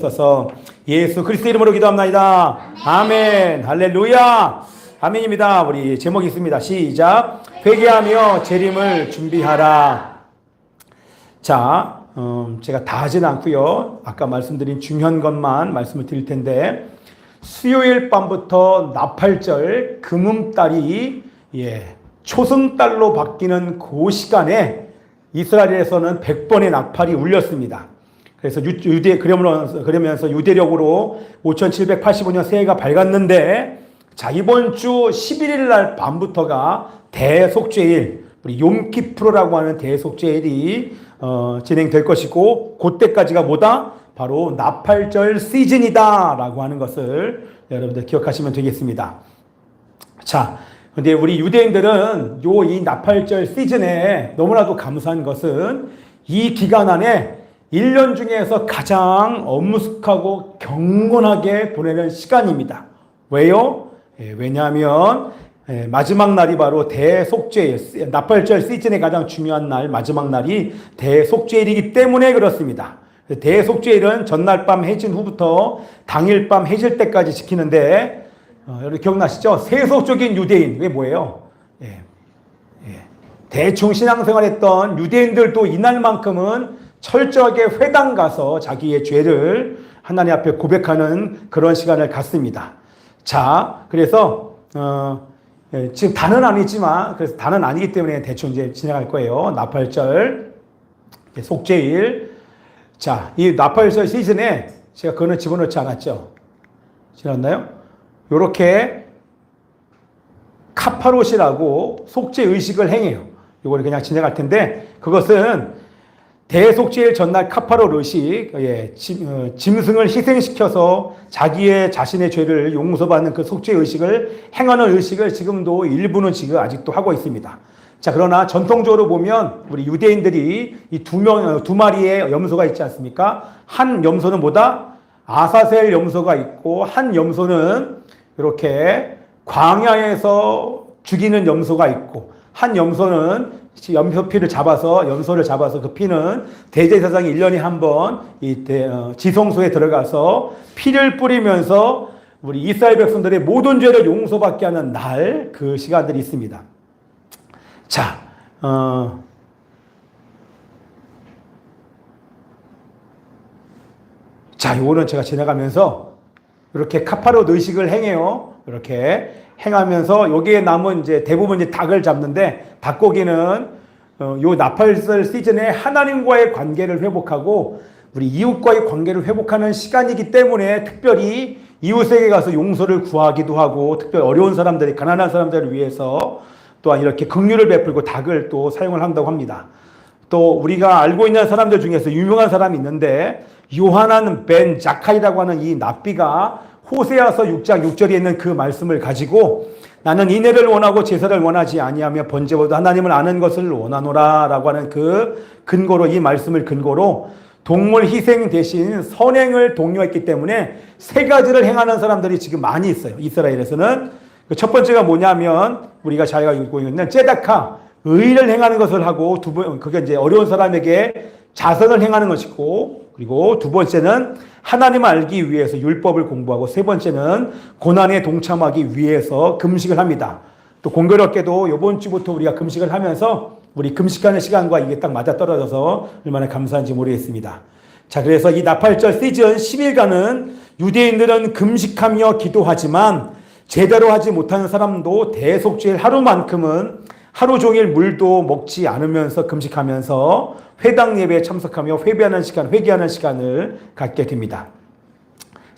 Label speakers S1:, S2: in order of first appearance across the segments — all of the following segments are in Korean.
S1: 있어서 예수 그리스도 이름으로 기도합니다. 아멘. 할렐루야. 아멘입니다. 우리 제목이 있습니다. 시작. 회개하며 재림을 준비하라. 자, 제가 다 하진 않고요. 아까 말씀드린 중요한 것만 말씀을 드릴 텐데, 수요일 밤부터 나팔절 금음달이 초승달로 바뀌는 그 시간에 이스라엘에서는 100번의 나팔이 울렸습니다. 그래서 그러면서 유대력으로 5785년 새해가 밝았는데, 자, 이번 주 11일 날 밤부터가 대속죄일, 우리 욤키프르라고 하는 대속죄일이 진행될 것이고, 그때까지가 뭐다? 바로 나팔절 시즌이다 라고 하는 것을 여러분들 기억하시면 되겠습니다. 자, 근데 우리 유대인들은 이 나팔절 시즌에 너무나도 감사한 것은 이 기간 안에 1년 중에서 가장 엄숙하고 경건하게 보내는 시간입니다. 왜요? 왜냐하면 마지막 날이 바로 대속죄일, 나팔절 시즌의 가장 중요한 날, 마지막 날이 대속죄일이기 때문에 그렇습니다. 대속죄일은 전날 밤 해진 후부터 당일 밤 해질 때까지 지키는데, 여러분 기억나시죠? 세속적인 유대인, 그게 뭐예요? 대충 신앙생활했던 유대인들도 이날만큼은 철저하게 회당 가서 자기의 죄를 하나님 앞에 고백하는 그런 시간을 갖습니다. 자, 그래서 지금 다는 아니지만, 그래서 다는 아니기 때문에 대충 이제 진행할 거예요. 나팔절 속죄일. 자, 이 나팔절 시즌에 제가 그거는 집어넣지 않았죠? 지났나요? 요렇게 카파롯이라고 속죄 의식을 행해요. 요거를 그냥 진행할 텐데, 그것은 대속죄일 전날 카파롯 의식, 짐승을 희생시켜서 자신의 죄를 용서받는 그 속죄 의식을 행하는 의식을 지금도 일부는 지금 아직도 하고 있습니다. 자, 그러나 전통적으로 보면 우리 유대인들이 이 두 마리의 염소가 있지 않습니까? 한 염소는 뭐다? 아사셀 염소가 있고, 한 염소는 이렇게 광야에서 죽이는 염소가 있고, 한 염소는 염소를 잡아서 그 피는 대제사장이 1년에 한 번 지성소에 들어가서 피를 뿌리면서 우리 이스라엘 백성들의 모든 죄를 용서받게 하는 날, 그 시간들이 있습니다. 자, 요거는 제가 지나가면서 이렇게 카파롯 의식을 행해요. 이렇게 행하면서 여기에 남은 이제 대부분 이제 닭을 잡는데, 닭고기는 요 나팔절 시즌에 하나님과의 관계를 회복하고 우리 이웃과의 관계를 회복하는 시간이기 때문에 특별히 이웃에게 가서 용서를 구하기도 하고, 특별히 어려운 사람들이, 가난한 사람들을 위해서 또한 이렇게 긍휼을 베풀고 닭을 또 사용을 한다고 합니다. 또 우리가 알고 있는 사람들 중에서 유명한 사람이 있는데, 요하난 벤 자카이라고 하는 이 랍비가 호세아서 6장 6절에 있는 그 말씀을 가지고, 나는 인애를 원하고 제사를 원하지 아니하며 번제보다 하나님을 아는 것을 원하노라 라고 하는 그 근거로, 이 말씀을 근거로 동물 희생 대신 선행을 독려했기 때문에 세 가지를 행하는 사람들이 지금 많이 있어요. 이스라엘에서는. 첫 번째가 뭐냐면 우리가 자기가 읽고 있는 제다카, 의를 행하는 것을 하고, 그게 이제 어려운 사람에게 자선을 행하는 것이고, 그리고 두 번째는 하나님을 알기 위해서 율법을 공부하고, 세 번째는 고난에 동참하기 위해서 금식을 합니다. 또 공교롭게도 이번 주부터 우리가 금식을 하면서 우리 금식하는 시간과 이게 딱 맞아떨어져서 얼마나 감사한지 모르겠습니다. 자, 그래서 이 나팔절 시즌 10일간은 유대인들은 금식하며 기도하지만, 제대로 하지 못하는 사람도 대속죄일 하루만큼은 하루 종일 물도 먹지 않으면서 금식하면서 회당 예배에 참석하며 회개하는 시간을 갖게 됩니다.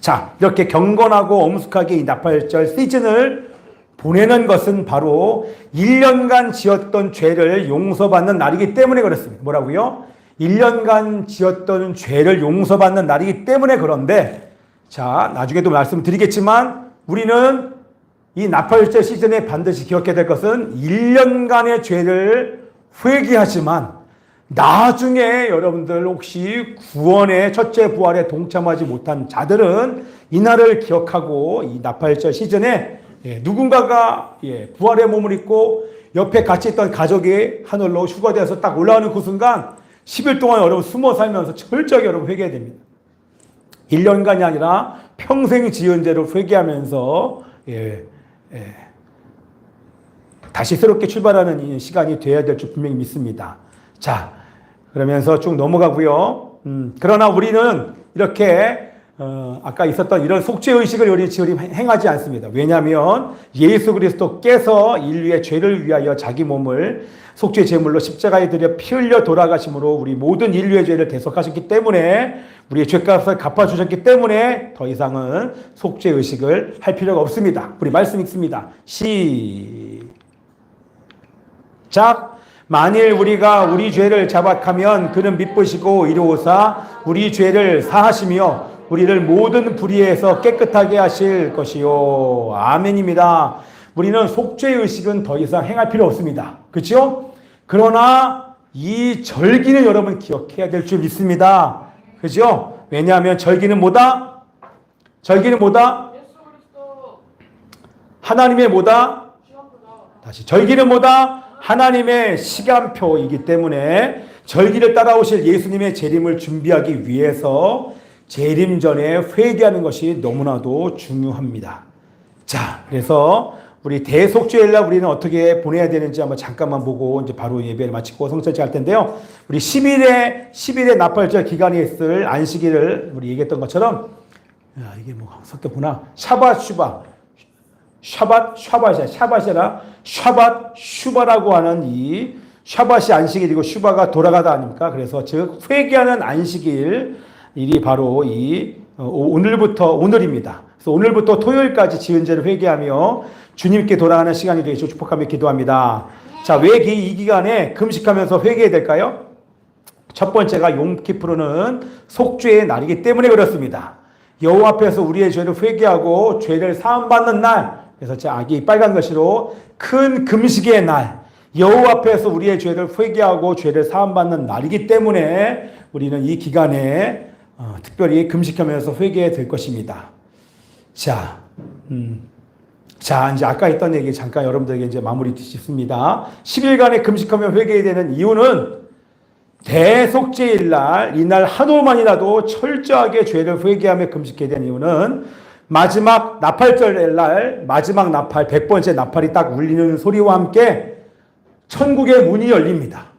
S1: 자, 이렇게 경건하고 엄숙하게 이 나팔절 시즌을 보내는 것은 바로 1년간 지었던 죄를 용서받는 날이기 때문에 그렇습니다. 뭐라고요? 1년간 지었던 죄를 용서받는 날이기 때문에 그런데, 자, 나중에도 말씀드리겠지만 우리는 이 나팔절 시즌에 반드시 기억해야 될 것은 1년간의 죄를 회개하지만 나중에 여러분들 혹시 구원의 첫째 부활에 동참하지 못한 자들은 이날을 기억하고 이 나팔절 시즌에 누군가가 부활의 몸을 입고 옆에 같이 있던 가족이 하늘로 휴가되어서 딱 올라오는 그 순간 10일 동안 여러분 숨어 살면서 철저하게 여러분 회개해야 됩니다. 1년간이 아니라 평생 지은 죄를 회개하면서 다시 새롭게 출발하는 시간이 되어야 될 줄 분명히 믿습니다. 자, 그러면서 쭉 넘어가고요. 그러나 우리는 이렇게 아까 있었던 이런 속죄의식을 우리 행하지 않습니다. 왜냐하면 예수 그리스도께서 인류의 죄를 위하여 자기 몸을 속죄 제물로 십자가에 들여 피 흘려 돌아가심으로 우리 모든 인류의 죄를 대속하셨기 때문에 우리의 죄값을 갚아주셨기 때문에 더 이상은 속죄의식을 할 필요가 없습니다. 우리 말씀 읽습니다. 시작. 만일 우리가 우리 죄를 자박하면 그는 미쁘시고 이루오사 우리 죄를 사하시며 우리를 모든 불의에서 깨끗하게 하실 것이요. 아멘입니다. 우리는 속죄의식은 더 이상 행할 필요 없습니다. 그렇죠? 그러나 이 절기는 여러분 기억해야 될 줄 믿습니다. 그렇죠? 왜냐하면 절기는 뭐다? 절기는 뭐다? 하나님의 뭐다? 다시 절기는 뭐다? 하나님의 시간표이기 때문에 절기를 따라오실 예수님의 재림을 준비하기 위해서 재림 전에 회개하는 것이 너무나도 중요합니다. 자, 그래서 우리 대속죄일날 우리는 어떻게 보내야 되는지 한번 잠깐만 보고 이제 바로 예배를 마치고 성찬식 할 텐데요. 우리 10일에 나팔절 기간에 있을 안식일을 우리 얘기했던 것처럼 이게 뭐 섞였구나. 샤바라고 하는 이 샤바시 안식일이고 슈바가 돌아가다 아닙니까? 그래서 즉 회개하는 안식일 일이 바로 오늘입니다. 그래서 오늘부터 토요일까지 지은 죄를 회개하며 주님께 돌아가는 시간이 되기 축복하며 기도합니다. 자, 왜 이 기간에 금식하면서 회개해야 될까요? 첫 번째가 욤키푸르는 속죄의 날이기 때문에 그렇습니다. 여호와 앞에서 우리의 죄를 회개하고 죄를 사함받는 날, 그래서 제 악이 빨간 글씨로 큰 금식의 날, 여호와 앞에서 우리의 죄를 회개하고 죄를 사함받는 날이기 때문에 우리는 이 기간에 특별히 금식하면서 회개해야 될 것입니다. 자, 이제 아까 했던 얘기 잠깐 여러분들에게 이제 마무리 짓습니다. 10일간의 금식하며 회개해야 되는 이유는 대속죄일 날, 이날 하루만이라도 철저하게 죄를 회개하며 금식해야 되는 이유는 마지막 나팔절 날, 마지막 나팔, 100번째 나팔이 딱 울리는 소리와 함께 천국의 문이 열립니다.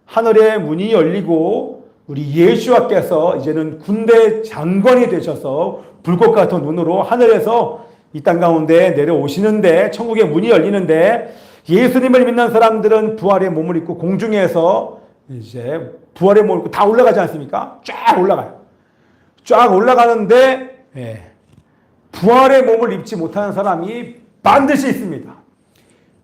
S1: 하늘의 문이 열리고 우리 예수와께서 이제는 군대 장관이 되셔서 불꽃 같은 눈으로 하늘에서 이 땅 가운데 내려오시는데 천국의 문이 열리는데 예수님을 믿는 사람들은 부활의 몸을 입고 공중에서 이제 부활의 몸을 입고 다 올라가지 않습니까? 쫙 올라가요. 쫙 올라가는데 부활의 몸을 입지 못하는 사람이 반드시 있습니다.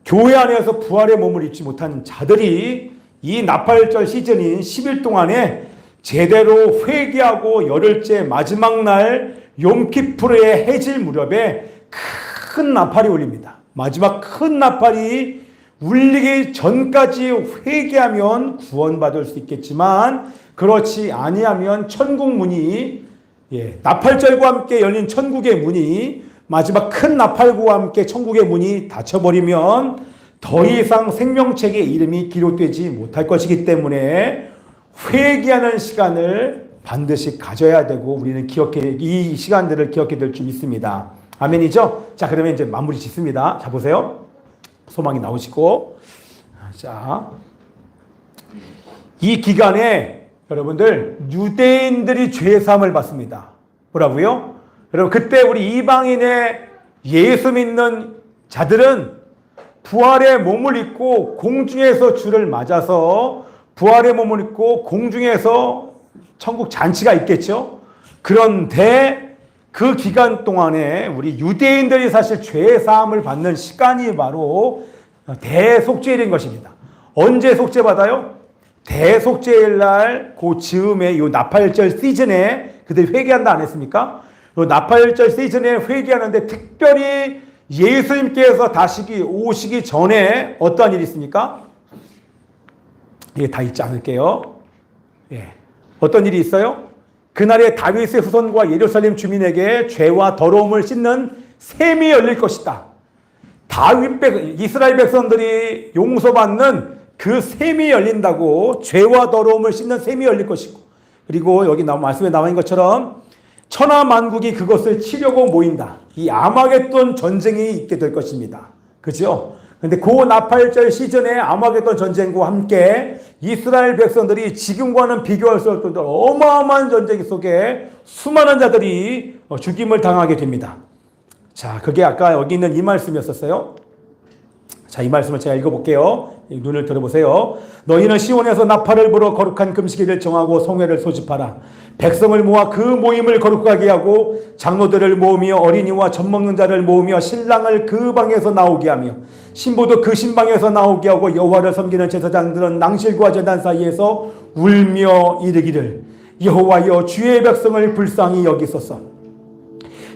S1: 교회 안에서 부활의 몸을 입지 못한 자들이 이 나팔절 시즌인 10일 동안에 제대로 회개하고 열흘째 마지막 날 욤키푸르의 해질 무렵에 큰 나팔이 울립니다. 마지막 큰 나팔이 울리기 전까지 회개하면 구원받을 수 있겠지만 그렇지 아니하면 천국 문이 나팔절과 함께 열린 천국의 문이 마지막 큰 나팔과 함께 천국의 문이 닫혀버리면 더 이상 생명책의 이름이 기록되지 못할 것이기 때문에 회개하는 시간을 반드시 가져야 되고 우리는 이 시간들을 기억해야 될 줄 믿습니다. 아멘이죠? 자, 그러면 이제 마무리 짓습니다. 자, 보세요. 소망이 나오시고. 자, 이 기간에 여러분들 유대인들이 죄사함을 받습니다. 뭐라고요? 여러분 그때 우리 이방인의 예수 믿는 자들은 부활의 몸을 입고 공중에서 주를 맞아서 부활의 몸을 입고 공중에서 천국 잔치가 있겠죠. 그런데 그 기간 동안에 우리 유대인들이 사실 죄 사함을 받는 시간이 바로 대속죄일인 것입니다. 언제 속죄받아요? 대속죄일 날 그 즈음에 이 나팔절 시즌에 그들이 회개한다 안 했습니까? 이 나팔절 시즌에 회개하는데 특별히 예수님께서 다시 오시기 전에 어떠한 일이 있습니까? 이게 다 읽지 않을게요. 어떤 일이 있어요? 그날에 다윗의 후손과 예루살렘 주민에게 죄와 더러움을 씻는 셈이 열릴 것이다. 이스라엘 백성들이 용서받는 그 셈이 열린다고 죄와 더러움을 씻는 셈이 열릴 것이고 그리고 여기 말씀에 나와 있는 것처럼 천하 만국이 그것을 치려고 모인다. 이 아마겟돈 전쟁이 있게 될 것입니다. 그죠? 근데 그 나팔절 시즌에 아마겟돈 전쟁과 함께 이스라엘 백성들이 지금과는 비교할 수 없을 정도로 어마어마한 전쟁 속에 수많은 자들이 죽임을 당하게 됩니다. 자, 그게 아까 여기 있는 이 말씀이었었어요. 자, 이 말씀을 제가 읽어볼게요. 눈을 들어보세요. 너희는 시온에서 나팔을 불어 거룩한 금식일을 정하고 성회를 소집하라. 백성을 모아 그 모임을 거룩하게 하고 장로들을 모으며 어린이와 젖먹는 자를 모으며 신랑을 그 방에서 나오게 하며 신부도 그 신방에서 나오게 하고 여호와를 섬기는 제사장들은 낭실과 제단 사이에서 울며 이르기를 여호와여 주의 백성을 불쌍히 여기소서.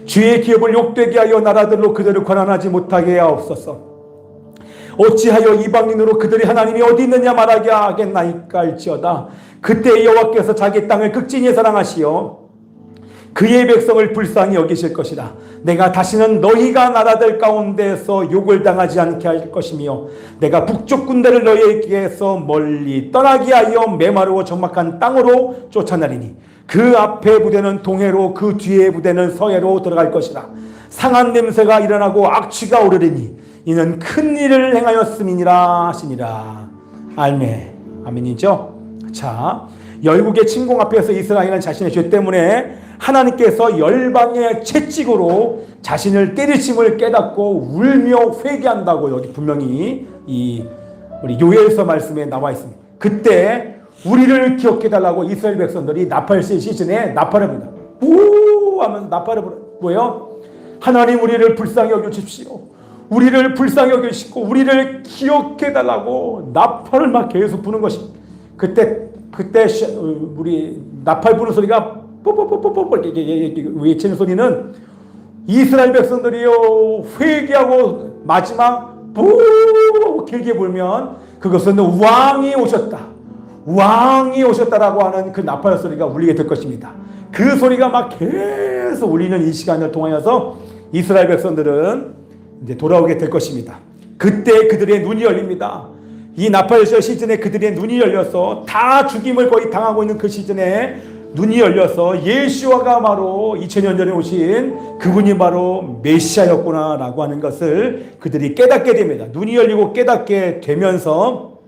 S1: 주의 기업을 욕되게 하여 나라들로 그들을 권한하지 못하게 하옵소서. 어찌하여 이방인으로 그들의 하나님이 어디 있느냐 말하게 하겠나이까 할지어다. 그때 여호와께서 자기 땅을 극진히 사랑하시어 그의 백성을 불쌍히 여기실 것이라. 내가 다시는 너희가 나라들 가운데서 욕을 당하지 않게 할 것이며 내가 북쪽 군대를 너희에게서 멀리 떠나게 하여 메마르고 적막한 땅으로 쫓아내리니 그 앞에 부대는 동해로 그 뒤에 부대는 서해로 들어갈 것이라. 상한 냄새가 일어나고 악취가 오르리니 이는 큰 일을 행하였음이니라 하시니라. 아멘이죠. 자, 열국의 침공 앞에서 이스라엘은 자신의 죄 때문에 하나님께서 열방의 채찍으로 자신을 때리심을 깨닫고 울며 회개한다고 여기 분명히 우리 요엘서 말씀에 나와 있습니다. 그때 우리를 기억해달라고 이스라엘 백성들이 나팔 시즌에 나팔을 부른다. 오 하면 나팔을 부르고요. 하나님 우리를 불쌍히 여겨주십시오. 우리를 불쌍히 여기시고 우리를 기억해달라고 나팔을 막 계속 부는 것입니다. 그때 우리 나팔 부는 소리가 뽀뽀뽀뽀뽀 외치는 소리는 이스라엘 백성들이요 회개하고 마지막 뽀 길게 불면 그것은 왕이 오셨다라고 하는 그 나팔 소리가 울리게 될 것입니다. 그 소리가 막 계속 울리는 이 시간을 통하여서 이스라엘 백성들은 이제 돌아오게 될 것입니다. 그때 그들의 눈이 열립니다. 이 나팔절 시즌에 그들의 눈이 열려서 다 죽임을 거의 당하고 있는 그 시즌에 눈이 열려서 예수와가 바로 2000년 전에 오신 그분이 바로 메시아였구나라고 하는 것을 그들이 깨닫게 됩니다. 눈이 열리고 깨닫게 되면서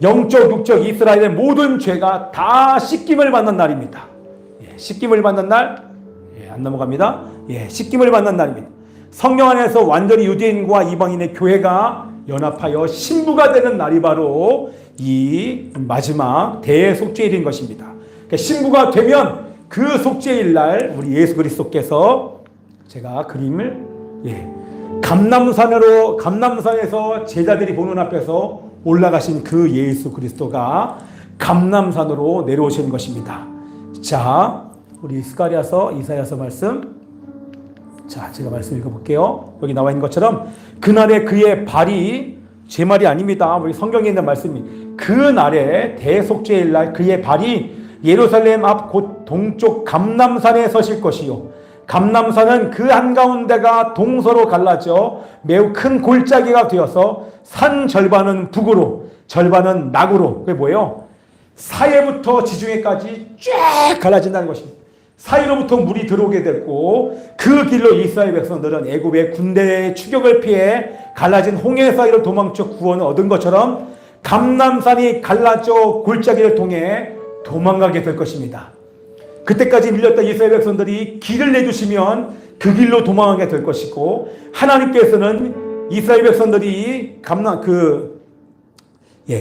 S1: 영적, 육적 이스라엘의 모든 죄가 다 씻김을 받는 날입니다. 씻김을 받는 날, 안 넘어갑니다. 씻김을 받는 날입니다. 성령 안에서 완전히 유대인과 이방인의 교회가 연합하여 신부가 되는 날이 바로 이 마지막 대속죄일인 것입니다. 그러니까 신부가 되면 그 속죄일 날 우리 예수 그리스도께서 제가 그림을 감람산에서 제자들이 보는 앞에서 올라가신 그 예수 그리스도가 감람산으로 내려오시는 것입니다. 자, 우리 스가랴서 이사야서 말씀. 자, 제가 말씀 읽어볼게요. 여기 나와 있는 것처럼 그날에 그의 발이 제 말이 아닙니다. 우리 성경에 있는 말씀이 그날에 대속죄일 날 그의 발이 예루살렘 앞 곧 동쪽 감람산에 서실 것이요. 감람산은 그 한가운데가 동서로 갈라져 매우 큰 골짜기가 되어서 산 절반은 북으로 절반은 낙으로. 그게 뭐예요? 사해부터 지중해까지 쫙 갈라진다는 것입니다. 사이로부터 물이 들어오게 됐고 그 길로 이스라엘 백성들은 애굽의 군대의 추격을 피해 갈라진 홍해 사이로 도망쳐 구원을 얻은 것처럼 감람산이 갈라져 골짜기를 통해 도망가게 될 것입니다. 그때까지 밀렸던 이스라엘 백성들이 길을 내주시면 그 길로 도망가게 될 것이고 하나님께서는 이스라엘 백성들이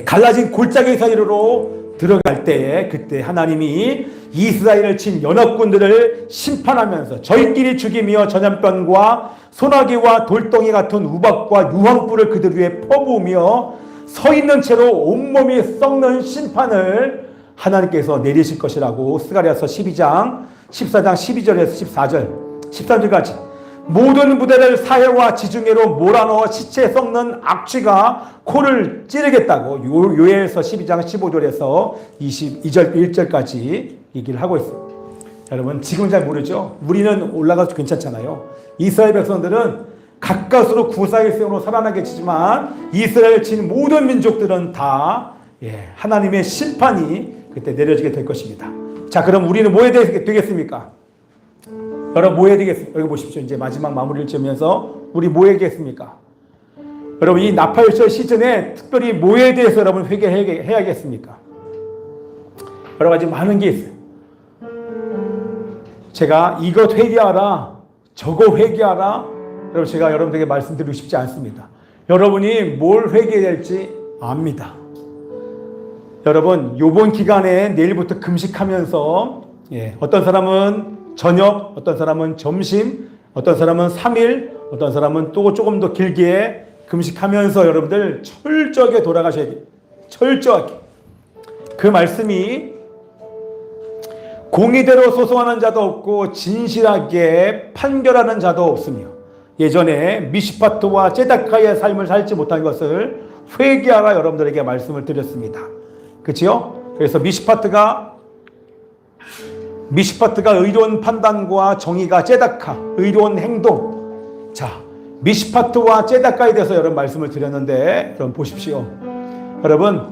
S1: 갈라진 골짜기 사이로 들어갈 때에 그때 하나님이 이스라엘을 친 연합군들을 심판하면서 저희끼리 죽이며 전염병과 소나기와 돌덩이 같은 우박과 유황불을 그들 위에 퍼부으며 서 있는 채로 온몸이 썩는 심판을 하나님께서 내리실 것이라고 스가랴서 12장 14장 12절에서 13절까지 모든 부대를 사해와 지중해로 몰아넣어 시체 썩는 악취가 코를 찌르겠다고 요엘서 12장 15절에서 22절 1절까지 얘기를 하고 있습니다. 여러분 지금은 잘 모르죠. 우리는 올라가도 괜찮잖아요. 이스라엘 백성들은 가까스로 구사의 세으로 살아나겠지만 이스라엘 친 모든 민족들은 다 하나님의 심판이 그때 내려지게 될 것입니다. 자, 그럼 우리는 뭐에 되겠습니까? 여러분 뭐 해야 되겠습니까? 여기 보십시오. 이제 마지막 마무리를 지으면서 우리 뭐 해야겠습니까? 여러분 이 나팔절 시즌에 특별히 뭐에 대해서 여러분 회개해야겠습니까? 여러 가지 많은 게 있어요. 제가 이것 회개하라, 저거 회개하라, 여러분 제가 여러분들에게 말씀드리고 싶지 않습니다. 여러분이 뭘 회개해야 될지 압니다. 여러분 요번 기간에 내일부터 금식하면서 어떤 사람은 저녁, 어떤 사람은 점심, 어떤 사람은 3일, 어떤 사람은 또 조금 더 길게 금식하면서 여러분들 철저하게 돌아가셔야 돼요. 철저하게. 그 말씀이 공의대로 소송하는 자도 없고 진실하게 판결하는 자도 없으며 예전에 미시파트와 제다카의 삶을 살지 못한 것을 회개하라 여러분들에게 말씀을 드렸습니다. 그렇죠? 그래서 미시파트가 의로운 판단과 정의가 제다카, 의로운 행동. 자, 미시파트와 제다카에 대해서 여러분 말씀을 드렸는데 여러분 보십시오. 여러분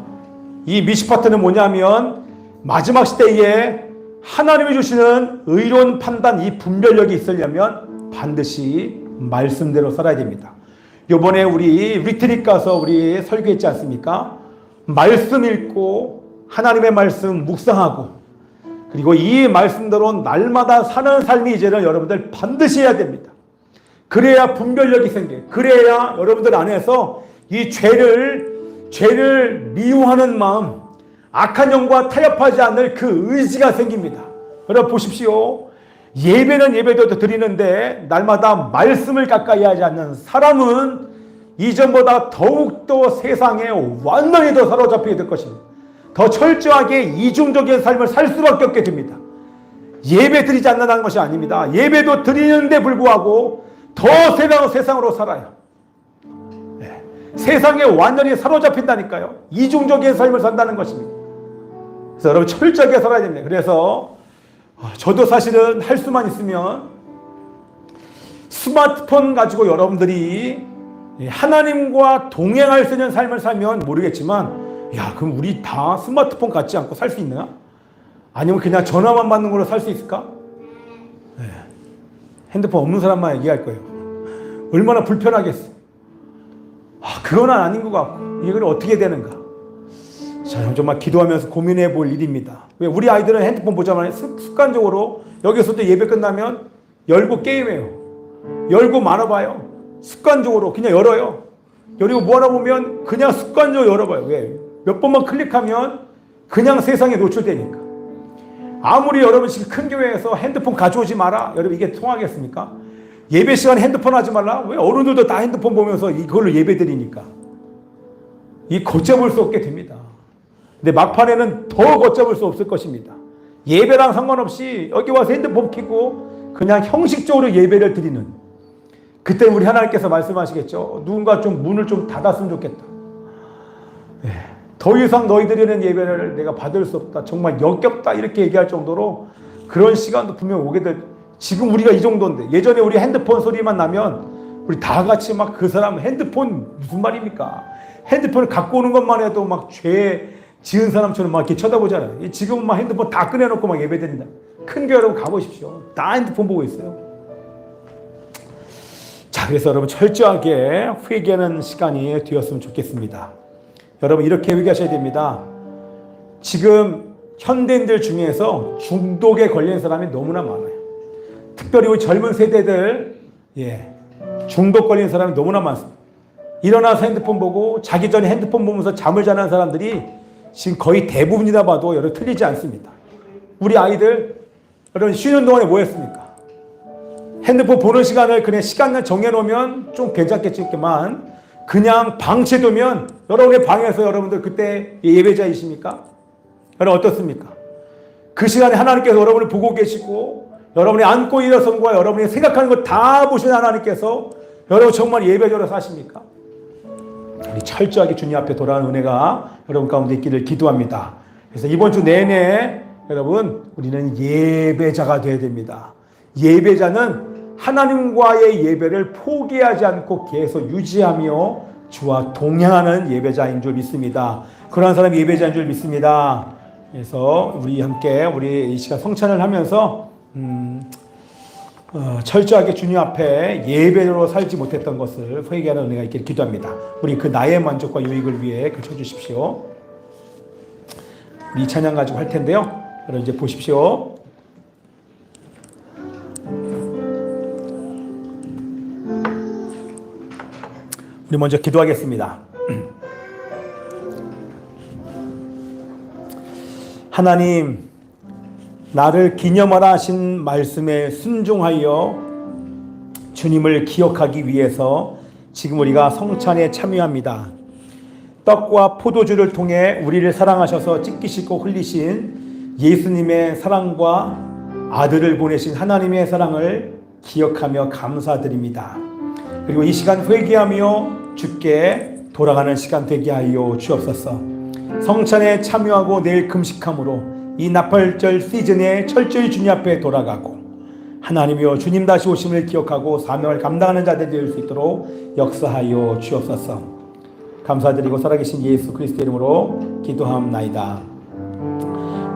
S1: 이 미시파트는 뭐냐면 마지막 시대에 하나님이 주시는 의로운 판단, 이 분별력이 있으려면 반드시 말씀대로 살아야 됩니다. 요번에 우리 리트릿 가서 우리 설교했지 않습니까? 말씀 읽고 하나님의 말씀 묵상하고 그리고 이 말씀대로 날마다 사는 삶이 이제는 여러분들 반드시 해야 됩니다. 그래야 분별력이 생겨요. 그래야 여러분들 안에서 이 죄를 미워하는 마음, 악한 영과 타협하지 않을 그 의지가 생깁니다. 여러분 보십시오. 예배는 예배도 드리는데 날마다 말씀을 가까이 하지 않는 사람은 이전보다 더욱더 세상에 완전히 더 사로잡히게 될 것입니다. 더 철저하게 이중적인 삶을 살 수밖에 없게 됩니다. 예배 드리지 않는다는 것이 아닙니다. 예배도 드리는데 불구하고 더 세상으로 살아요. 네. 세상에 완전히 사로잡힌다니까요. 이중적인 삶을 산다는 것입니다. 그래서 여러분 철저하게 살아야 됩니다. 그래서 저도 사실은 할 수만 있으면 스마트폰 가지고 여러분들이 하나님과 동행할 수 있는 삶을 살면 모르겠지만 야 그럼 우리 다 스마트폰 갖지 않고 살 수 있나? 아니면 그냥 전화만 받는 걸로 살 수 있을까? 네. 핸드폰 없는 사람만 얘기할 거예요. 얼마나 불편하겠어. 그건 아닌 것 같고 이걸 어떻게 되는가? 자, 정말 기도하면서 고민해 볼 일입니다. 왜 우리 아이들은 핸드폰 보자마자 습관적으로 여기서도 예배 끝나면 열고 게임해요. 열고 말아봐요. 습관적으로 그냥 열어요. 열고 뭐하나 보면 그냥 습관적으로 열어봐요. 왜? 몇 번만 클릭하면 그냥 세상에 노출되니까. 아무리 여러분 지금 큰 교회에서 핸드폰 가져오지 마라. 여러분 이게 통하겠습니까? 예배 시간에 핸드폰 하지 말라. 왜? 어른들도 다 핸드폰 보면서 이걸로 예배 드리니까. 이 걷잡을 수 없게 됩니다. 근데 막판에는 더 걷잡을 수 없을 것입니다. 예배랑 상관없이 여기 와서 핸드폰 켜고 그냥 형식적으로 예배를 드리는 그때 우리 하나님께서 말씀하시겠죠. 누군가 좀 문을 좀 닫았으면 좋겠다. 네. 더 이상 너희들이는 예배를 내가 받을 수 없다. 정말 역겹다. 이렇게 얘기할 정도로 그런 시간도 분명 오게 될. 지금 우리가 이 정도인데 예전에 우리 핸드폰 소리만 나면 우리 다 같이 막 그 사람 핸드폰 무슨 말입니까? 핸드폰을 갖고 오는 것만 해도 막 죄 지은 사람처럼 막 이렇게 쳐다보잖아요. 지금은 막 핸드폰 다 꺼내놓고 막 예배 드린다. 큰 교회 여러분 가보십시오. 다 핸드폰 보고 있어요. 자, 그래서 여러분 철저하게 회개하는 시간이 되었으면 좋겠습니다. 여러분 이렇게 회개하셔야 됩니다. 지금 현대인들 중에서 중독에 걸린 사람이 너무나 많아요. 특별히 우리 젊은 세대들 중독 걸린 사람이 너무나 많습니다. 일어나서 핸드폰 보고 자기 전에 핸드폰 보면서 잠을 자는 사람들이 지금 거의 대부분이다 봐도 여러분 틀리지 않습니다. 우리 아이들 여러분 쉬는 동안에 뭐 했습니까? 핸드폰 보는 시간을 그냥 시간을 정해놓으면 좀 괜찮겠지만 그냥 방치해두면 여러분의 방에서 여러분들 그때 예배자이십니까? 여러분 어떻습니까? 그 시간에 하나님께서 여러분을 보고 계시고 여러분이 앉고 일어선 거와 여러분이 생각하는 거 다 보시는 하나님께서 여러분 정말 예배자로 사십니까? 우리 철저하게 주님 앞에 돌아오는 은혜가 여러분 가운데 있기를 기도합니다. 그래서 이번 주 내내 여러분 우리는 예배자가 되어야 됩니다. 예배자는 하나님과의 예배를 포기하지 않고 계속 유지하며 주와 동행하는 예배자인 줄 믿습니다. 그러한 사람이 예배자인 줄 믿습니다. 그래서 우리 함께 우리 이 시간 성찬을 하면서 철저하게 주님 앞에 예배로 살지 못했던 것을 회개하는 은혜가 있기를 기도합니다. 우리 그 나의 만족과 유익을 위해 쳐주십시오. 우리 이 찬양 가지고 할 텐데요. 여러분 이제 보십시오. 우리 먼저 기도하겠습니다. 하나님, 나를 기념하라 하신 말씀에 순종하여 주님을 기억하기 위해서 지금 우리가 성찬에 참여합니다. 떡과 포도주를 통해 우리를 사랑하셔서 찢기시고 흘리신 예수님의 사랑과 아들을 보내신 하나님의 사랑을 기억하며 감사드립니다. 그리고 이 시간 회개하며 주께 돌아가는 시간 되게 하여 주옵소서. 성찬에 참여하고 내일 금식함으로 이 나팔절 시즌에 철저히 주님 앞에 돌아가고 하나님이여 주님 다시 오심을 기억하고 사명을 감당하는 자들이 될 수 있도록 역사하여 주옵소서. 감사드리고 살아계신 예수 그리스도 이름으로 기도하옵나이다.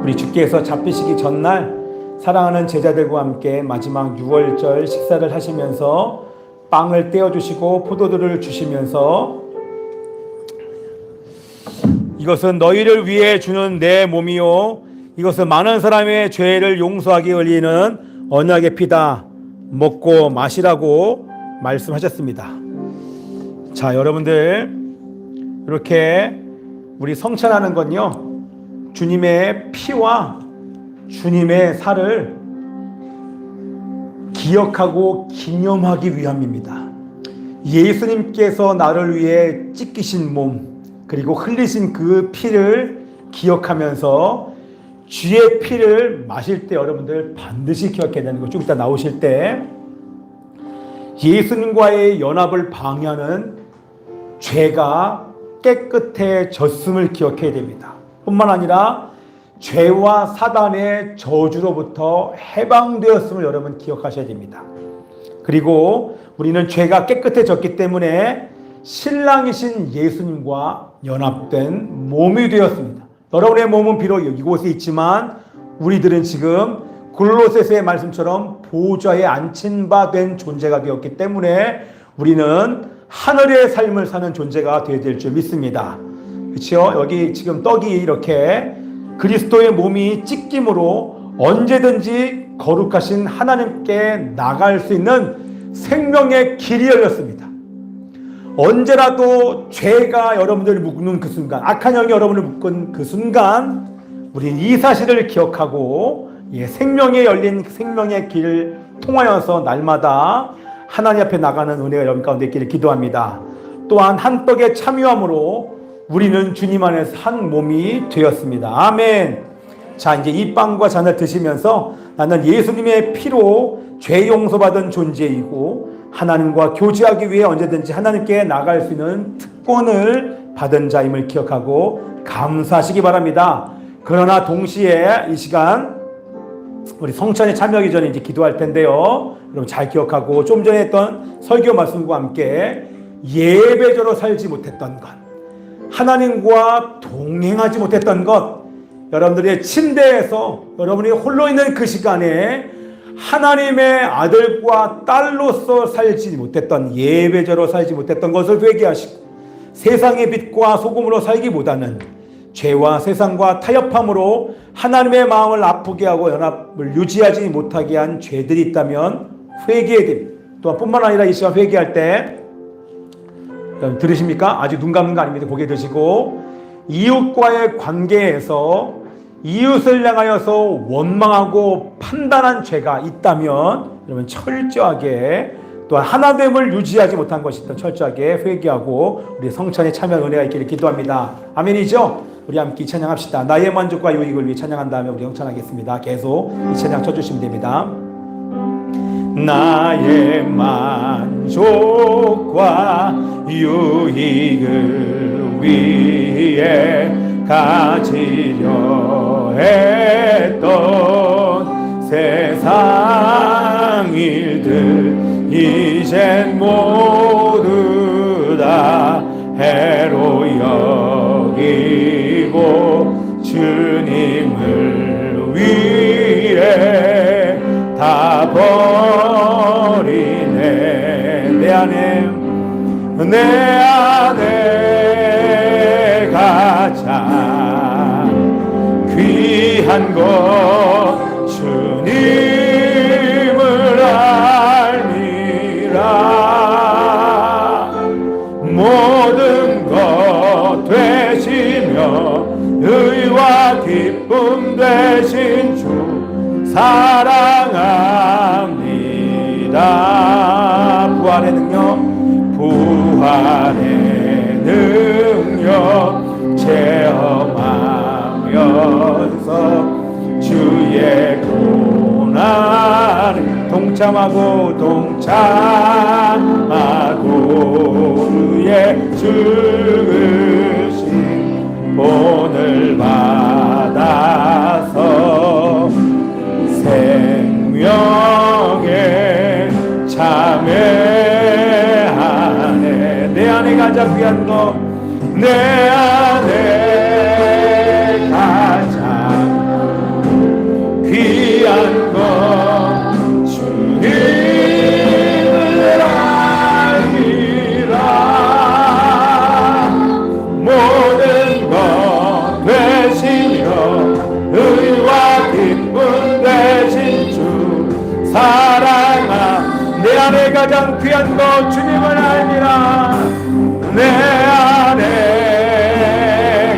S1: 우리 주께서 잡히시기 전날 사랑하는 제자들과 함께 마지막 6월절 식사를 하시면서 빵을 떼어주시고 포도주를 주시면서 이것은 너희를 위해 주는 내 몸이요 이것은 많은 사람의 죄를 용서하기 흘리는 언약의 피다. 먹고 마시라고 말씀하셨습니다. 자, 여러분들 이렇게 우리 성찬하는 건요 주님의 피와 주님의 살을 기억하고 기념하기 위함입니다. 예수님께서 나를 위해 찢기신 몸 그리고 흘리신 그 피를 기억하면서 주의 피를 마실 때 여러분들 반드시 기억해야 되는 거 좀 이따 나오실 때 예수님과의 연합을 방해하는 죄가 깨끗해졌음을 기억해야 됩니다. 뿐만 아니라 죄와 사단의 저주로부터 해방되었음을 여러분 기억하셔야 됩니다. 그리고 우리는 죄가 깨끗해졌기 때문에 신랑이신 예수님과 연합된 몸이 되었습니다. 여러분의 몸은 비록 이곳에 있지만 우리들은 지금 골로새서의 말씀처럼 보좌에 앉힌 바 된 존재가 되었기 때문에 우리는 하늘의 삶을 사는 존재가 되어야 될 줄 믿습니다. 그렇죠? 여기 지금 떡이 이렇게 그리스도의 몸이 찢김으로 언제든지 거룩하신 하나님께 나갈 수 있는 생명의 길이 열렸습니다. 언제라도 죄가 여러분들을 묶는 그 순간, 악한 영이 여러분을 묶은 그 순간 우리는 이 사실을 기억하고 생명에 열린 생명의 길을 통하여서 날마다 하나님 앞에 나가는 은혜가 여러분 가운데 있기를 기도합니다. 또한 한 떡에 참여함으로 우리는 주님 안에서 한 몸이 되었습니다. 아멘. 자, 이제 이 빵과 잔을 드시면서 나는 예수님의 피로 죄 용서받은 존재이고 하나님과 교제하기 위해 언제든지 하나님께 나갈 수 있는 특권을 받은 자임을 기억하고 감사하시기 바랍니다. 그러나 동시에 이 시간 우리 성찬에 참여하기 전에 이제 기도할 텐데요. 여러분 잘 기억하고 좀 전에 했던 설교 말씀과 함께 예배자로 살지 못했던 것, 하나님과 동행하지 못했던 것, 여러분들의 침대에서 여러분이 홀로 있는 그 시간에 하나님의 아들과 딸로서 살지 못했던 예배자로 살지 못했던 것을 회개하시고 세상의 빛과 소금으로 살기보다는 죄와 세상과 타협함으로 하나님의 마음을 아프게 하고 연합을 유지하지 못하게 한 죄들이 있다면 회개해야 됩니다. 또한 뿐만 아니라 이 시간 회개할 때 들으십니까? 아직 눈 감는 거 아닙니다. 고개 드시고 이웃과의 관계에서 이웃을 향하여서 원망하고 판단한 죄가 있다면 여러분 철저하게 또한 하나됨을 유지하지 못한 것이 있다. 철저하게 회개하고 우리 성찬에 참여한 은혜가 있기를 기도합니다. 아멘이죠? 우리 함께 찬양합시다. 나의 만족과 유익을 위해 찬양한 다음에 우리 성찬하겠습니다. 계속 이 찬양 쳐주시면 됩니다. 나의 만족과 유익을 위해 가지려 했던 세상 일들 이젠 모두 다 해로 여기고 주님을 위해 다 내 안에 가장 귀한 것 주님을 알미라. 모든 것 되시며 의와 기쁨 되신 주 사랑합니다. 부활의 능력, 부활의 능력 체험하면서 주의 고난을 동참하고 그의 죽으신 본을 받아서 생명에 참여하네. 내 안에 가장 귀한 것, 내 안에 가장 귀한 것 주님을 알미라. 모든 것 되시며 의와 기쁨 되신 주 사랑아. 내 안에 가장 귀한 것 주님을 알미라. 내 안에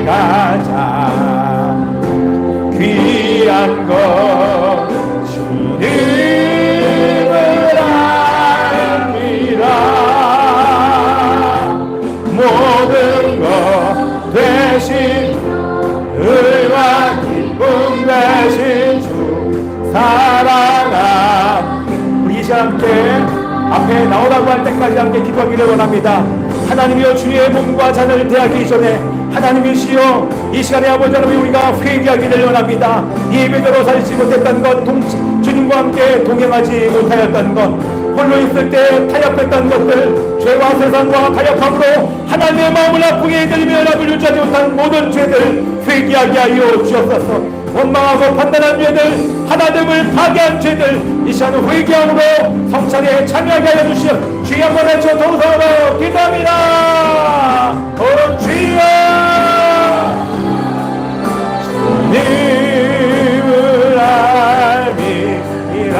S1: 가장 귀한 것 주님을 알미라. 모든 것 대신 의와 기쁨 대신 주 사랑아. 우리 이 시간 함께 앞에 나오라고 할 때까지 함께 기도하기를 원합니다. 하나님이여, 주의 몸과 잔을 대하기 전에 하나님이시여, 이 시간에 아버지 하나님 우리가 회개하기를 원합니다. 예배대로 살지 못했던 것, 주님과 함께 동행하지 못하였던 것, 홀로 있을 때 타협했던 것들, 죄와 세상과 타협함으로 하나님의 마음을 아프게 해드리며 연합을 유지하지 못한 모든 죄들 회개하게 하여 주옵소서. 원망하고 판단한 죄들, 하나님을 파괴한 죄들, 이 시간은 회개함으로 성찬에 참여하게 하여 주시옵소서. 주여 한번 외쳐 동성으로 기도합니다. 주여, 주님을 알미라.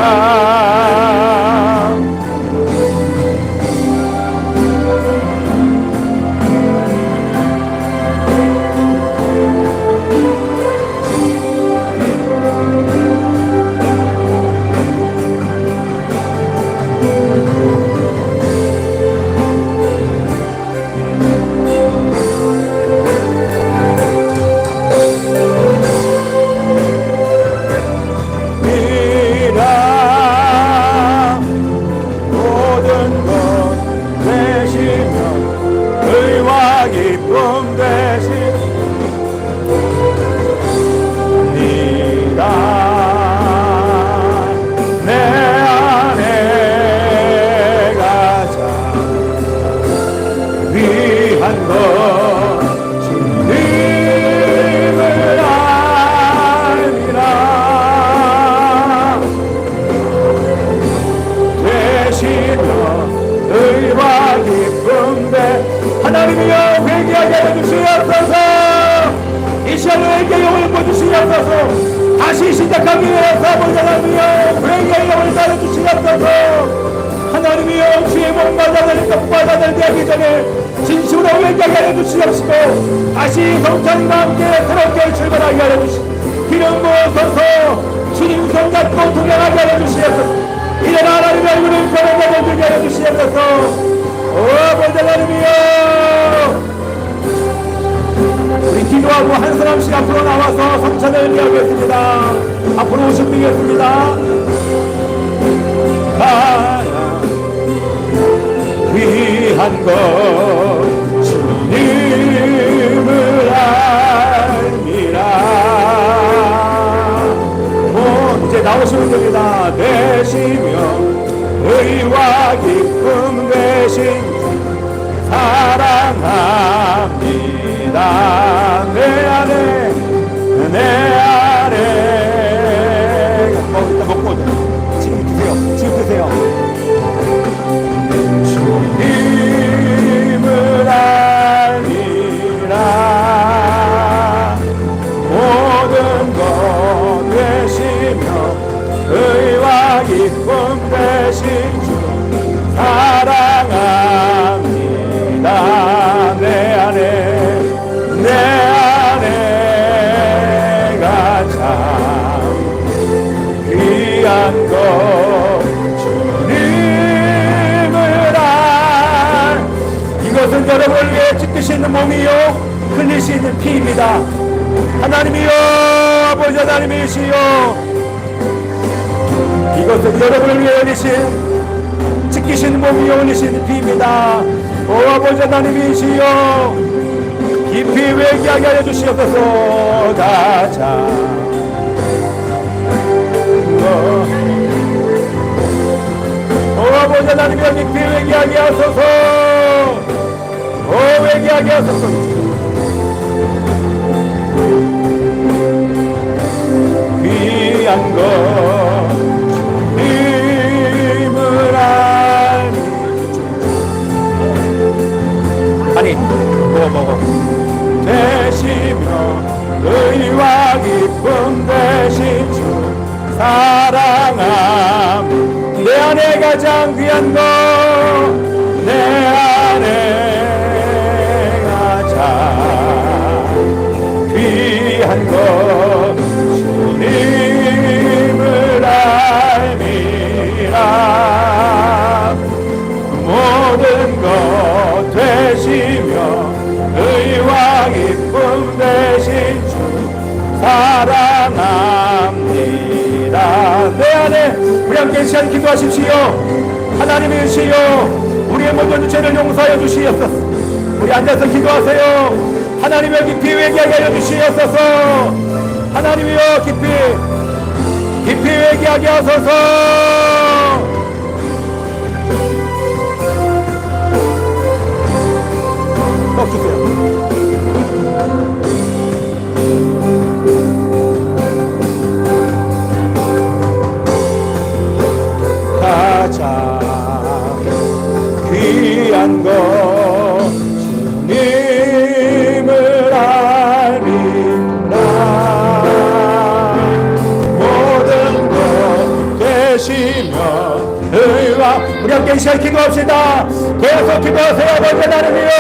S1: 하나님이여, 회개하게 하여 주시옵소서. 이 시간에 회개의 영을 부어주시옵소서. 다시 시작하기 위해서 아버지 하나님이여, 회개의 영을 따라주시옵소서. 하나님이여, 주의 몸과 자들을 뜻과 자들을 대하기 전에 진심으로 회개하게 하여 주시옵시고, 다시 성찬과 함께 새롭게 출발하게 하여 주시옵소서. 기름 부어서 주님 손 잡고 동행하게 하여 주시옵소서. 이제는 하나님의 얼굴을 변하게 되게 하여 주시옵소서. 아버지 하나님이여, 우리 기도하고 한 사람씩 앞으로 나와서 성찬을 위하겠습니다. 앞으로 오신 분이겠습니다. 가장 귀한 것 주님을 알미라. 이제 나오시면 됩니다. 되시며 의와 기쁨 되신 사랑합니다. 내 안에 먹고 지금 드세요. 주님을 하나님이요 흘리신 피입니다. 하나님이요 아버지 하나님이시여, 이것은 여러분을 위해 흘리신 찢기신 몸 위에 흘리신 피입니다. 오 아버지 하나님이시여, 깊이 회개하게 하여 주시옵소서. 가자 오 아버지 하나님이여, 깊이 회개하게 하소서. 오 회개하게 하소서. 귀한 것 힘을 알미. 아니 먹어 되시며 의와 기쁨 되신 주 사랑함. 내 안에 가장 귀한 것, 내 안에 가장 귀한 것 주님을 알미라. 모든 것 되시며 의와 기쁨 되신 주 사랑합니다. 내 안에 우리 함께 시간 기도하십시오. 하나님이시여, 우리의 모든 죄를 용서하여 주시옵소서. 우리 앉아서 기도하세요. 하나님의 깊이 회개하게 하여 주시옵소서. 하나님이여 깊이 회개하게 하소서. 떡 주세요. 가장 귀한 것 주님을 알미라. 모든 것 되시며 의와, 우리 함께 이 시간 기도합시다. 계속 기도하세요. 아버지 하나님이여,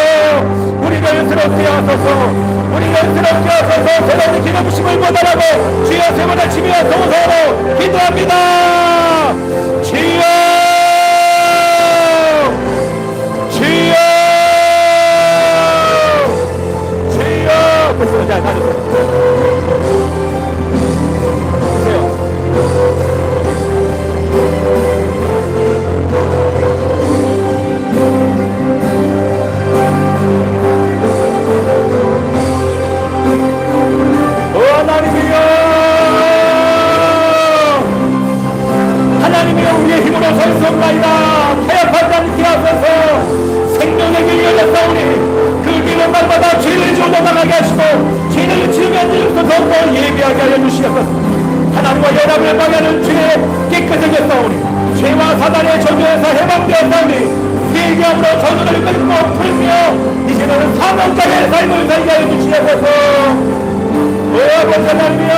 S1: 우리를 새롭게 하소서. 우리를 새롭게 하소서. 새로운 기도 부심을 못하라고 주여 세 번을 치며 동서로 기도합니다. 주여 주여 주여. 그리고 잘 가주세요. 하나님이여, 우리의 힘으로 설 수 없나이다. 타협하지 않게 하소서. 생명의 길 열렸사오니 그 길은 날마다 죄를 지어 나가게 하시고 죄를 지으면 지을수록 더욱더 예비하게 하여 주시옵소서. 하나님과 연합을 방해하는 죄에 깨끗해졌사오니 죄와 사단의 저주에서 해방되었사오니 회개함으로 저주를 끊고 풀며 이제는 사명자의 삶을 살게 하여 주시옵소서. 오 아버지 하나님이여,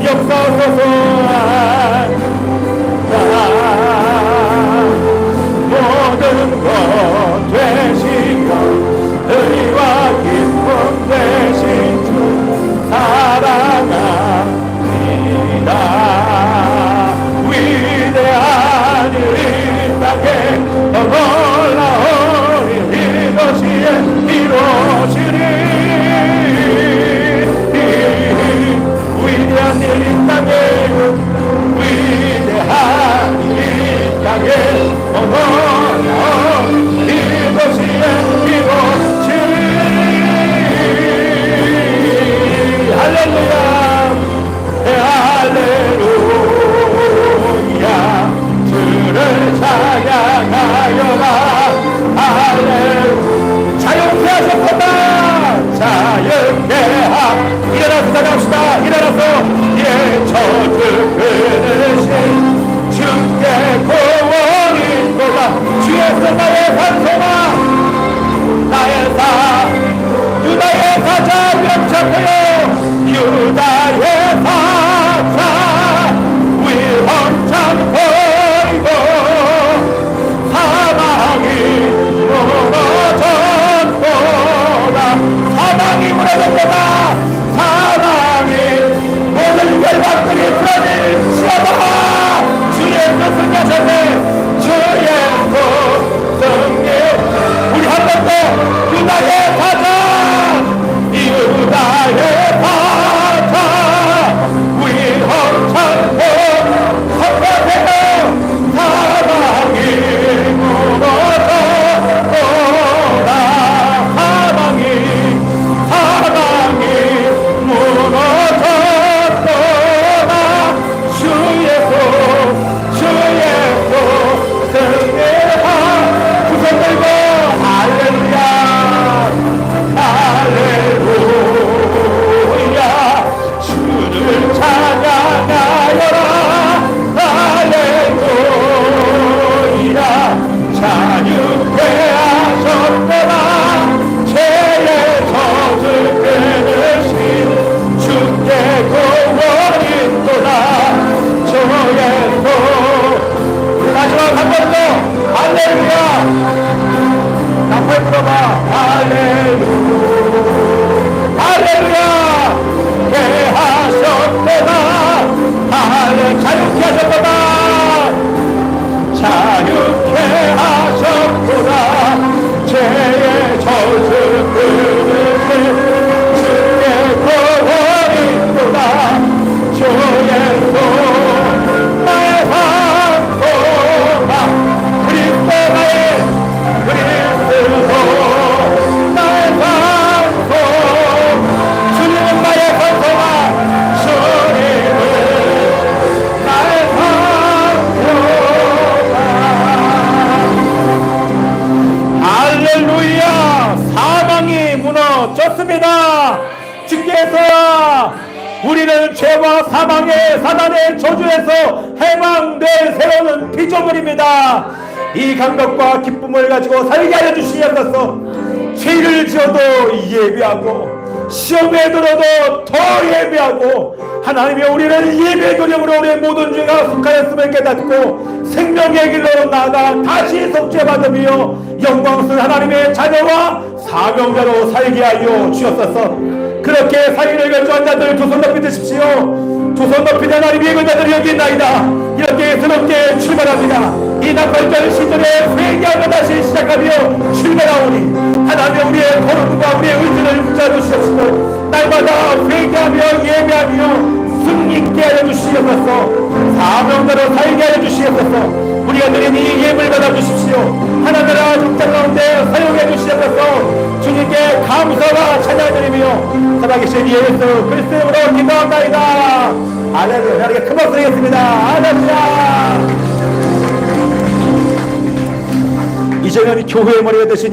S1: 역사하소서. 모든 것 되시며 의와 기쁨 되신 주 사랑합니다. 위대한 이 땅에 놀라운 이것이 이루어지리. 위대한 이 땅에, 위대한 이 땅에 놀라운 이것이 이루어지리. 할렐루야 할렐루야. 주를 찬양하여라. 할렐루야. 자유케 하셨구나. 자유케 일어나서 나갑시다. 일어나서 저주 끊으신 주께 구원이 몰라. 주에서 나의 반성아, 나의 사 유다의 사자 명창하여 유다의 사자 위험참 보이고 사망이 무너졌도다. 사망이 무너졌도다. 사망이 모든 열방들이 쓰러질지어다. 주의 그 승리하셨네. 주의 그 승리. 우리 한 번 더 유다의 사자, 유다의 사자, 우리 헌창고 선포되어 사방이 무너졌도다. 사방이 무너졌도다. 주의 손 승리한 두 손 들고 할렐루야 할렐루야 주를 찬양하여라 할렐루야 자유케 하셨도다 죄의 젖을 끊으신 주께 구원있도다 주의 손 마지막 한 번 더 할렐루야 나팔 불어봐 할렐루야 할렐루야 개하셨도다 할렐루야 자유케 하셨도다 자유케 하셨도다 죄의 젖을 끊으신 주의 구원있도다 주의 손 나의 산소가 그리스도 나의 산소 주님은 나의 산소가 주님은 나의 산소가 할렐루야 사망이 무너졌습니다. 주께서 우리는 죄와 사망의 사단의 저주에서 해방될 새로운 피조물입니다. 이 감격과 기쁨을 가지고 살게 하여 주시옵소서. 죄를 지어도 예배하고 시험에 들어도 더 예배하고 하나님이 우리를 예배 도령으로 우리의 모든 죄가 속하였음을 깨닫고 생명의 길로 나아가 다시 속죄받으며 영광스러운 하나님의 자녀와 사명자로 살게 하여 주옵소서. 그렇게 사인을 결정한 자들 두 손 높이 드십시오. 두 손 높이 든 하나님의 예배한 자들이 여기 있나이다. 이렇게 새롭게 출발합니다. 이 나팔절 시절에 회개하며 다시 시작하며 출발하오니 하나님 우리의 걸음과 우리의 의지를 붙잡으시옵시고 날마다 회개하며 예배하며 승리있게 하여 주시옵소서. 사명자로 살게 하여 주시옵소서. 우리가 드린 이 예물 받아주십시오. 하나님의 직장 가운데 사용해 주시옵소서. 주님께 감사와 찬양드리며 살아계신 예수 그리스도 이름으로 기도합니다. 할렐루야. 하나님께 큰 박수 드리겠습니다. 할렐루야. 이제는 교회의 머리가 되신